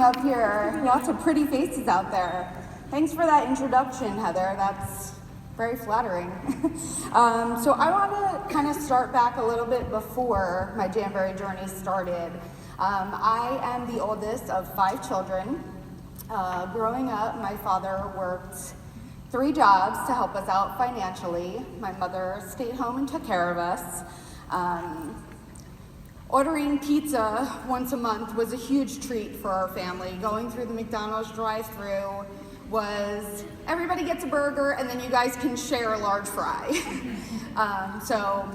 up here. Lots of pretty faces out there. Thanks for that introduction, Heather. That's very flattering. So I want to kind of start back a little bit before my Jamboree journey started. I am the oldest of 5 children. Growing up, my father worked 3 jobs to help us out financially. My mother stayed home and took care of us. Ordering pizza once a month was a huge treat for our family. Going through the McDonald's drive-thru was everybody gets a burger and then you guys can share a large fry. So,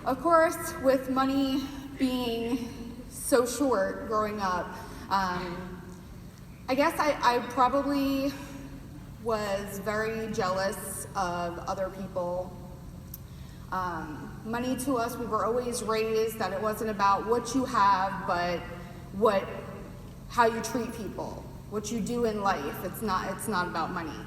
of course, with money being so short growing up, I guess I probably was very jealous of other people. Money to us, we were always raised that it wasn't about what you have, but how you treat people, what you do in life. It's not about money,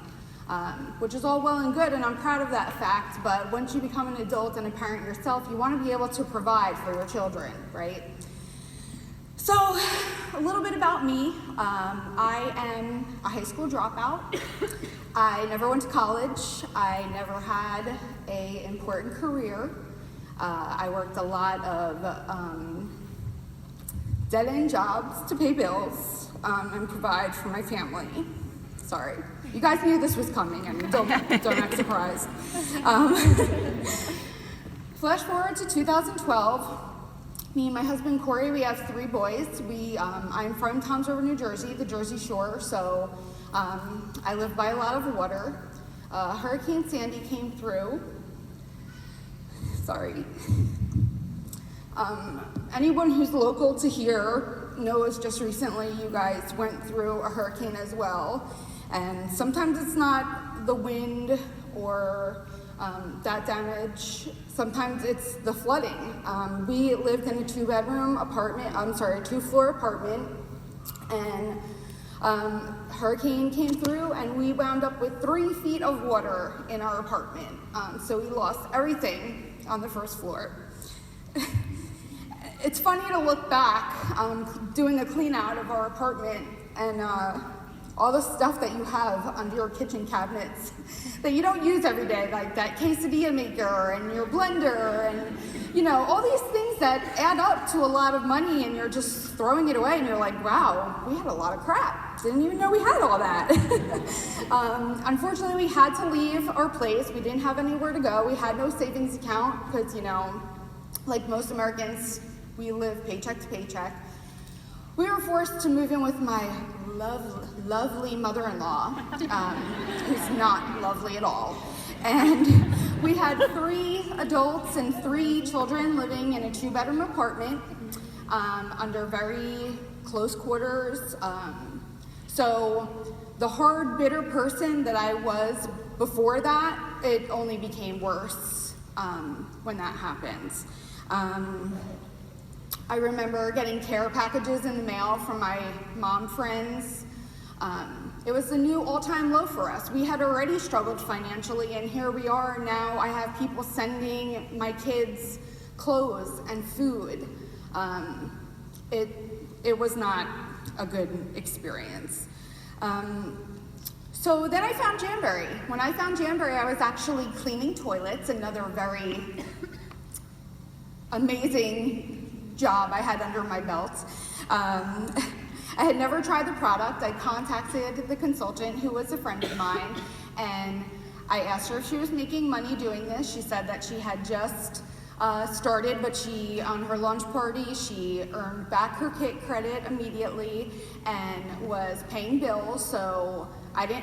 which is all well and good, and I'm proud of that fact. But once you become an adult and a parent yourself, you want to be able to provide for your children, right? So, a little bit about me. I am a high school dropout. I never went to college. I never had an important career. I worked a lot of dead-end jobs to pay bills and provide for my family. Sorry. You guys knew this was coming, and don't act surprised. Flash forward to 2012. Me and my husband, Corey, we have 3 boys. I'm from Toms River, New Jersey, the Jersey Shore, so I live by a lot of water. Hurricane Sandy came through. Sorry. Anyone who's local to here knows just recently you guys went through a hurricane as well. And sometimes it's not the wind or that damage. Sometimes it's the flooding. We lived in a 2-floor apartment, and hurricane came through and we wound up with 3 feet of water in our apartment. So we lost everything on the first floor. It's funny to look back, doing a clean out of our apartment and all the stuff that you have under your kitchen cabinets that you don't use every day, like that quesadilla maker and your blender and, all these things that add up to a lot of money, and you're just throwing it away and you're like, wow, we had a lot of crap. Didn't even know we had all that. Unfortunately, we had to leave our place. We didn't have anywhere to go. We had no savings account because, like most Americans, we live paycheck to paycheck. We were forced to move in with my lovely mother-in-law, who's not lovely at all. And we had 3 adults and 3 children living in a 2-bedroom apartment under very close quarters. So the hard, bitter person that I was before that, it only became worse when that happens. I remember getting care packages in the mail from my mom friends. It was a new all-time low for us. We had already struggled financially, and here we are now. I have people sending my kids clothes and food. It was not a good experience. So then I found Jamboree. When I found Jamboree, I was actually cleaning toilets, another very amazing job I had under my belt. I had never tried the product. I contacted the consultant, who was a friend of mine, and I asked her if she was making money doing this. She said that she had just started, but on her lunch party, she earned back her kit credit immediately and was paying bills. So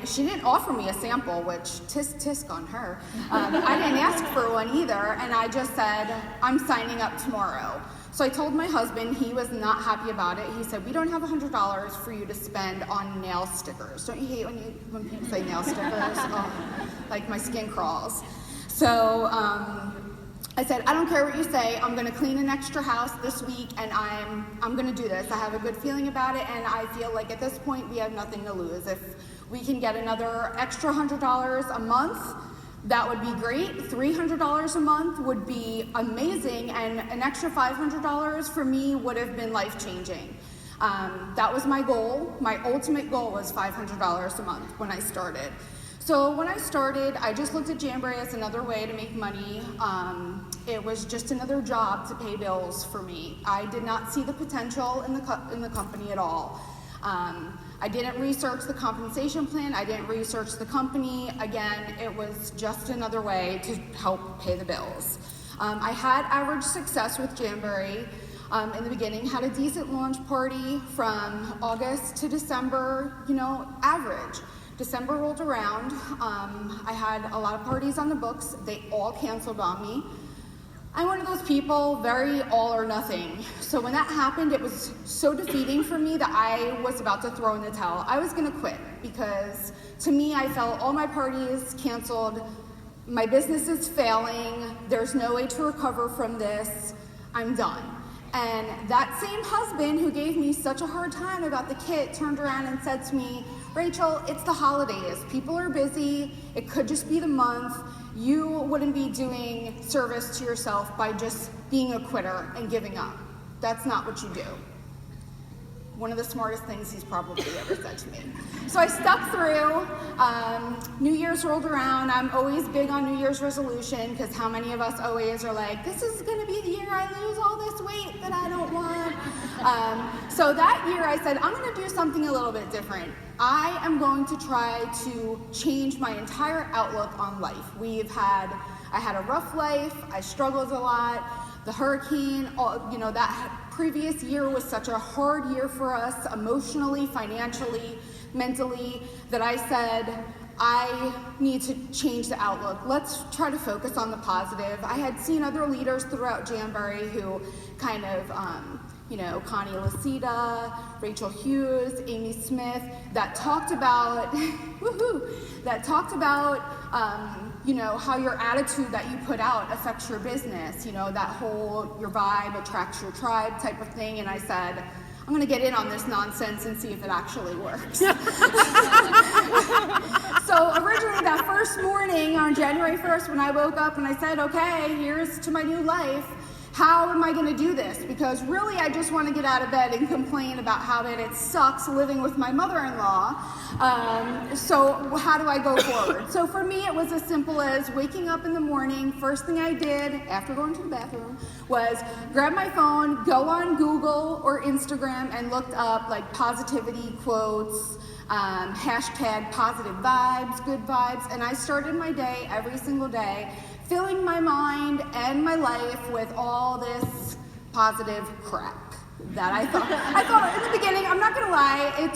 she didn't offer me a sample, which tisk on her. I didn't ask for one either, and I just said, I'm signing up tomorrow. So I told my husband. He was not happy about it. He said, we don't have $100 for you to spend on nail stickers. Don't you hate when people say nail stickers? Oh, like my skin crawls. So I said, I don't care what you say. I'm going to clean an extra house this week, and I'm going to do this. I have a good feeling about it, and I feel like at this point we have nothing to lose. If we can get another extra $100 a month, that would be great. $300 a month would be amazing, and an extra $500 for me would have been life-changing. That was my goal. My ultimate goal was $500 a month when I started. So when I started, I just looked at Jamboree as another way to make money. It was just another job to pay bills for me. I did not see the potential in the company at all. I didn't research the compensation plan. I didn't research the company. Again, it was just another way to help pay the bills. I had average success with Jamboree. In the beginning, had a decent launch party from August to December, average. December rolled around. I had a lot of parties on the books. They all canceled on me. I'm one of those people, very all or nothing. So when that happened, it was so defeating for me that I was about to throw in the towel. I was gonna quit because to me, I felt all my parties canceled, my business is failing, there's no way to recover from this, I'm done. And that same husband who gave me such a hard time about the kit turned around and said to me, Rachel, it's the holidays. People are busy. It could just be the month. You wouldn't be doing service to yourself by just being a quitter and giving up. That's not what you do. One of the smartest things he's probably ever said to me. So I stuck through. New Year's rolled around. I'm always big on New Year's resolution because how many of us always are like, this is going to be the year I lose all this weight that I don't want. So that year I said, I'm going to do something a little bit different. I am going to try to change my entire outlook on life. I had a rough life. I struggled a lot. The hurricane, that previous year was such a hard year for us emotionally, financially, mentally, that I said, I need to change the outlook. Let's try to focus on the positive. I had seen other leaders throughout Jamboree who kind of, Connie Lasita, Rachel Hughes, Amy Smith, that talked about, how your attitude that you put out affects your business, that whole your vibe attracts your tribe type of thing. And I said, I'm gonna get in on this nonsense and see if it actually works. So originally that first morning on January 1st when I woke up and I said, okay, here's to my new life. How am I going to do this? Because really I just want to get out of bed and complain about how it sucks living with my mother-in-law. So how do I go forward? So for me it was as simple as waking up in the morning. First thing I did after going to the bathroom was grab my phone, go on Google or Instagram and looked up like positivity quotes, hashtag positive vibes, good vibes, and I started my day every single day filling my mind and my life with all this positive crap that I thought in the beginning, I'm not gonna lie, it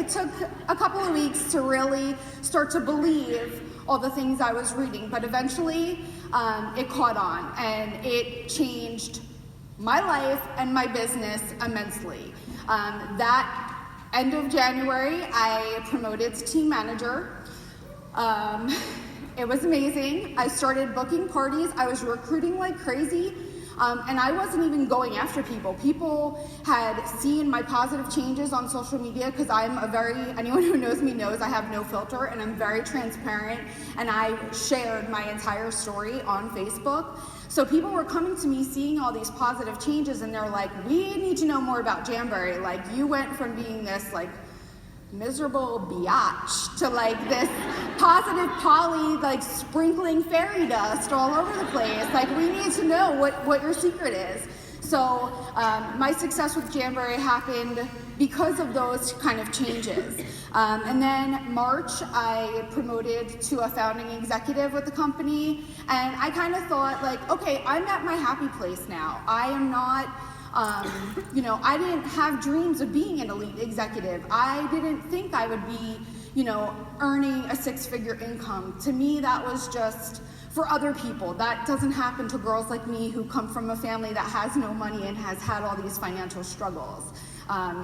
took a couple of weeks to really start to believe all the things I was reading, but eventually it caught on and it changed my life and my business immensely. That end of January, I promoted to team manager. It was amazing. I started booking parties. I was recruiting like crazy. And I wasn't even going after people. People had seen my positive changes on social media because anyone who knows me knows I have no filter and I'm very transparent and I shared my entire story on Facebook. So people were coming to me seeing all these positive changes and they're like, we need to know more about Jamboree. Like you went from being this like miserable biatch to like this positive Polly like sprinkling fairy dust all over the place. Like we need to know what your secret is. So my success with Jamboree happened because of those kind of changes. And then March, I promoted to a founding executive with the company, and I kind of thought like, okay, I'm at my happy place now. I am not I didn't have dreams of being an elite executive. I didn't think I would be, earning a six-figure income. To me, that was just for other people. That doesn't happen to girls like me who come from a family that has no money and has had all these financial struggles.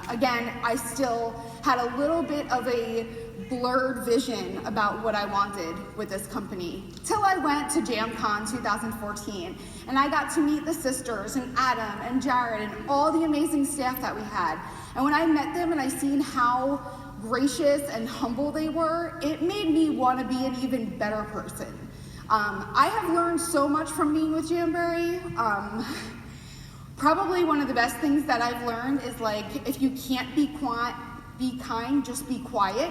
Again, I still had a little bit of a blurred vision about what I wanted with this company till I went to JamCon 2014 and I got to meet the sisters and Adam and Jared and all the amazing staff that we had. And when I met them and I seen how gracious and humble they were, it made me want to be an even better person. I have learned so much from being with Jamboree. Probably one of the best things that I've learned is like, if you can't be kind, just be quiet.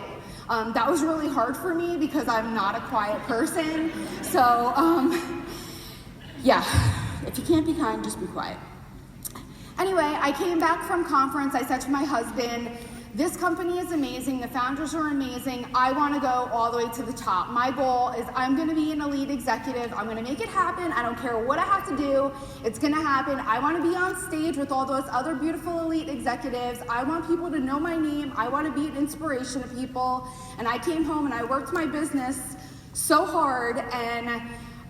That was really hard for me because I'm not a quiet person. So yeah, if you can't be kind, just be quiet. Anyway, I came back from conference. I said to my husband, this company is amazing. The founders are amazing. I want to go all the way to the top. My goal is I'm going to be an elite executive. I'm going to make it happen. I don't care what I have to do. It's going to happen. I want to be on stage with all those other beautiful elite executives. I want people to know my name. I want to be an inspiration to people. And I came home and I worked my business so hard. And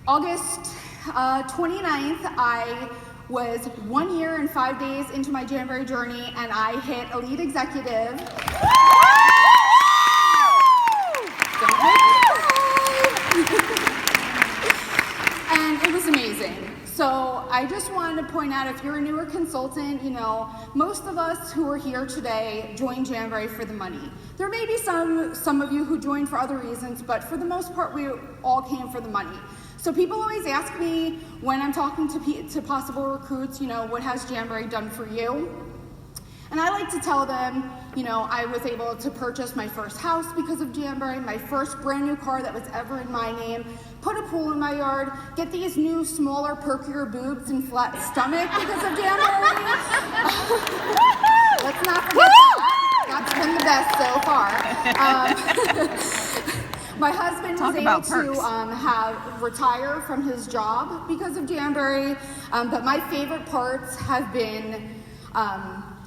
August 29th, I was 1 year and 5 days into my Jamboree journey, and I hit elite executive. And it was amazing. So I just wanted to point out, if you're a newer consultant, you know, most of us who are here today join Jamboree for the money. There may be some of you who joined for other reasons, but for the most part, we all came for the money. So people always ask me when I'm talking to possible recruits, you know, what has Jamboree done for you? And I like to tell them, you know, I was able to purchase my first house because of Jamboree, my first brand new car that was ever in my name, put a pool in my yard, get these new, smaller, perkier boobs and flat stomach because of Jamboree. Let's not forget that. That's been the best so far. My husband was able to retire from his job because of Jamboree, but my favorite parts have been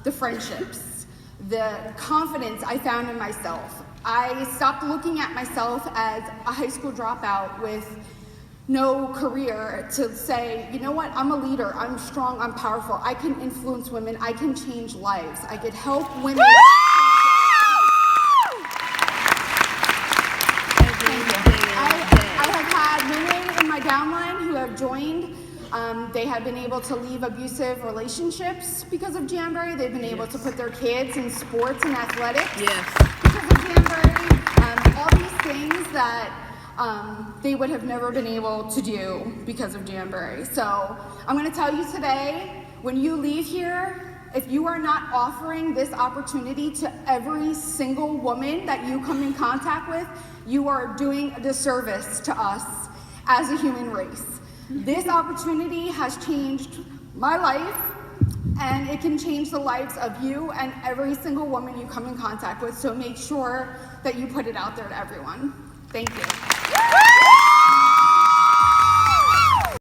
the friendships, the confidence I found in myself. I stopped looking at myself as a high school dropout with no career to say, you know what, I'm a leader, I'm strong, I'm powerful, I can influence women, I can change lives, I could help women. Downline who have joined, they have been able to leave abusive relationships because of Jamboree. They've been able to put their kids in sports and athletics because of Jamboree. All these things that they would have never been able to do because of Jamboree. So I'm going to tell you today, when you leave here, if you are not offering this opportunity to every single woman that you come in contact with, you are doing a disservice to us as a human race. This opportunity has changed my life, and it can change the lives of you and every single woman you come in contact with, so make sure that you put it out there to everyone. Thank you.